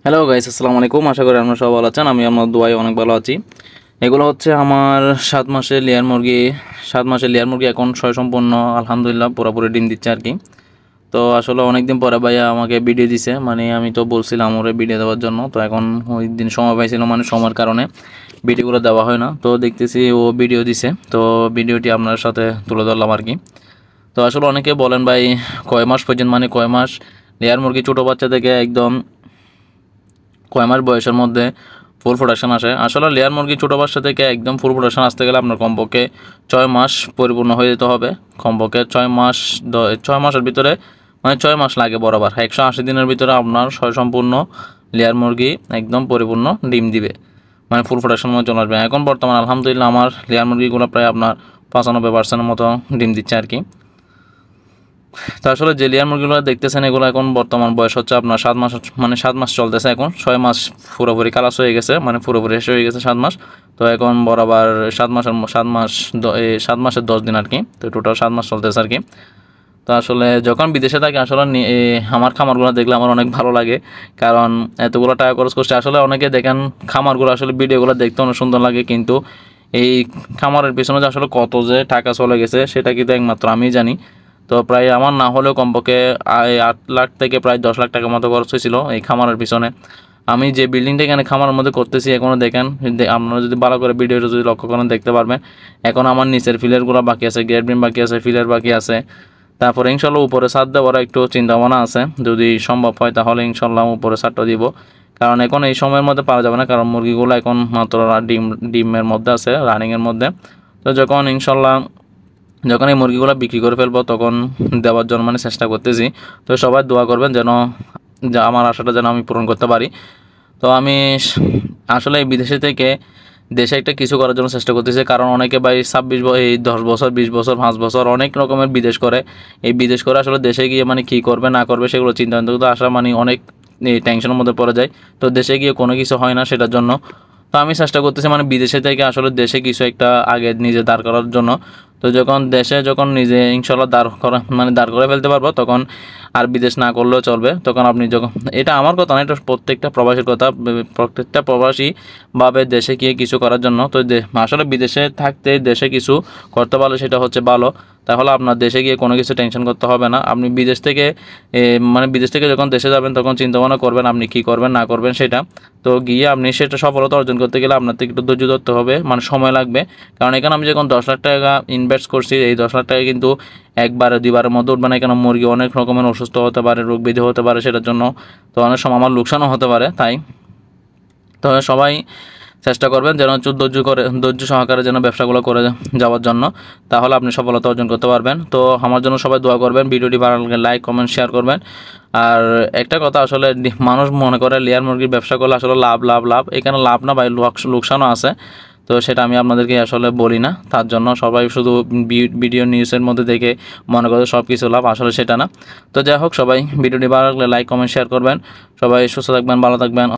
Hello guys, আসসালামু আলাইকুম। আশা করি আপনারা সবাই ভালো আছেন। আমি আমার দোয়ায় অনেক ভালো আছি। এগুলো হচ্ছে আমার 7 মাসের লেয়ার মুরগি। 7 মাসের লেয়ার মুরগি এখন সম্পূর্ণ আলহামদুলিল্লাহ পুরোপুরি ডিম দিচ্ছে আর কি। তো আসলে অনেকদিন পরে ভাইয়া আমাকে ভিডিও দিছে, মানে আমি তো বলছিলাম ওরে ভিডিও দেওয়ার জন্য। তো এখন ওই দিন সময় পাইছিল, মানে সময়ের কারণে ভিডিওগুলো দেওয়া হয় না। তো দেখতেছি ও ভিডিও দিছে, তো ভিডিওটি আপনার সাথে তুলে ধরলাম আর কি। তো আসলে অনেকে বলেন ভাই কয় মাস পর্যন্ত, মানে কয় মাস লেয়ার মুরগি ছোটো বাচ্চা থেকে একদম কয় মাস বয়সের মধ্যে ফুল প্রোডাকশন আসে। আসলে লেয়ার মুরগি ছোটো বাচ্চা থেকে একদম ফুল প্রোডাকশন আসতে গেলে আপনার কমপক্ষে 6 মাস পরিপূর্ণ হয়ে যেতে হবে। কমপক্ষে 6 মাস, 6 মাসের ভিতরে, মানে 6 মাস লাগে বরাবর। 180 দিনের ভিতরে আপনার সম্পূর্ণ লেয়ার মুরগি একদম পরিপূর্ণ ডিম দিবে, মানে ফুল প্রোডাকশন মধ্যে চলে আসবে। এখন বর্তমান আলহামদুলিল্লাহ আমার লেয়ার মুরগিগুলো প্রায় আপনার 95% মতো ডিম দিচ্ছে আর কি। তো আসলে যে লেয়ার মুরগিগুলো দেখতেছেন এগুলো এখন বর্তমান বয়স হচ্ছে আপনার 7 মাস, মানে 7 মাস চলতেছে। এখন 6 মাস পুরোপুরি কালাস হয়ে গেছে, মানে পুরোপুরি শেষ হয়ে গেছে 7 মাস। তো এখন বরাবর 7 মাসের 10 দিন আর কি। তো টোটাল 7 মাস চলতেছে আর কি। তো আসলে যখন বিদেশে থাকি আসলে আমার খামারগুলো দেখলে আমার অনেক ভালো লাগে, কারণ এতগুলো টাকা খরচ করছে। আসলে অনেকে দেখেন খামারগুলো, আসলে ভিডিওগুলো দেখতে অনেক সুন্দর লাগে, কিন্তু এই খামারের পিছনে যে আসলে কত যে টাকা চলে গেছে সেটা কিন্তু একমাত্র আমিই জানি। তো প্রায় আমার না হলেও কমপক্ষে 8 লাখ থেকে প্রায় 10 লাখ টাকার মতো খরচ হয়েছিল এই খামারের পিছনে। আমি যে বিল্ডিংটা এখানে খামারের মধ্যে করতেছি এখনও দেখেন, আপনারা যদি ভালো করে ভিডিওটা যদি লক্ষ্য করেন দেখতে পারবেন। এখন আমার নিচের ফিলারগুলো বাকি আছে, গেট বিম বাকি আছে, ফিলার বাকি আছে। তারপরে ইনশাল্লাহ উপরে ছাদ দেওয়ার একটু চিন্তা ভাবনা আছে, যদি সম্ভব হয় তাহলে ইনশাল্লাহ উপরে ছাদটা দিব। কারণ এখন এই সময়ের মধ্যে পাওয়া যাবে না, কারণ মুরগিগুলো এখন মাত্র ডিমের মধ্যে আছে, রানিংয়ের মধ্যে। তো যখন এই মুরগিগুলো বিক্রি করে ফেলবো তখন দেওয়ার জন্য মানে চেষ্টা করতেছি। তো সবাই দোয়া করবেন যেন আমার আশাটা যেন আমি পূরণ করতে পারি। তো আমি আসলে এই বিদেশে থেকে দেশে একটা কিছু করার জন্য চেষ্টা করতেছি, কারণ অনেকে ভাই 10 বছর 20 বছর 5 বছর অনেক রকমের বিদেশ করে। এই বিদেশ করে আসলে দেশে গিয়ে মানে কী করবে না করবে সেগুলো চিন্তা করতে আসা মানে অনেক টেনশনের মধ্যে পড়ে যায়। তো দেশে গিয়ে কোনো কিছু হয় না সেটার জন্য। তো আমি চেষ্টা করতেছি মানে বিদেশে থেকে আসলে দেশে কিছু একটা আগে নিজে দাঁড় করার জন্য। তো যখন নিজে ইনশাল্লাহ দাঁড় করে ফেলতে পারবো তখন আর বিদেশ না করলেও চলবে। তখন আপনি যখন, এটা আমার কথা না, এটা প্রত্যেকটা প্রবাসীর কথা, প্রত্যেকটা প্রবাসী ভাবে দেশে গিয়ে কিছু করার জন্য। তো আসলে বিদেশে থাকতে দেশে কিছু করতে পারলে সেটা হচ্ছে ভালো। তাহলে আপনার দেশে গিয়ে কোনো কিছু টেনশন করতে হবে না। আপনি বিদেশ থেকে যখন দেশে যাবেন তখন চিন্তা ভাবনা করবেন আপনি কী করবেন না করবেন সেটা। তো গিয়ে আপনি সেটা সফলতা অর্জন করতে গেলে আপনার থেকে একটু ধৈর্য ধরতে হবে, মানে সময় লাগবে। কারণ এখানে আমি যখন 10 লাখ টাকা ইনভেস্ট করছি, এই 10 লাখ টাকা কিন্তু একবারে দুইবারের মধ্যে উঠবে না। এখানে মুরগি অনেক রকমের অসুস্থ হতে পারে, রোগ ব্যাধি হতে পারে, সেটার জন্য তো অনেক সময় আমার লোকসানও হতে পারে। তো সবাই চেষ্টা করবেন যেন ধৈর্য সহকারে যেন ব্যবসাগুলো করে যাওয়ার জন্য, তাহলে আপনি সফলতা অর্জন করতে পারবেন। তো আমার জন্য সবাই দোয়া করবেন, ভিডিওটি ভালো লাগলে লাইক কমেন্ট শেয়ার করবেন। আর একটা কথা, আসলে মানুষ মনে করে লেয়ার মুরগির ব্যবসা করলে আসলে লাভ লাভ লাভ, এখানে লাভ না ভাই, লোকসানও আছে। তো সেটা আমি আপনাদেরকে আসলে বলি না, তার জন্য সবাই শুধু ভিডিও নিউজের মধ্যে দেখে মনে করে সব কিছু লাভ, আসলে সেটা না। তো যাই হোক, সবাই ভিডিওটি ভালো লাগলে লাইক কমেন্ট শেয়ার করবেন। সবাই সুস্থ থাকবেন, ভালো থাকবেন।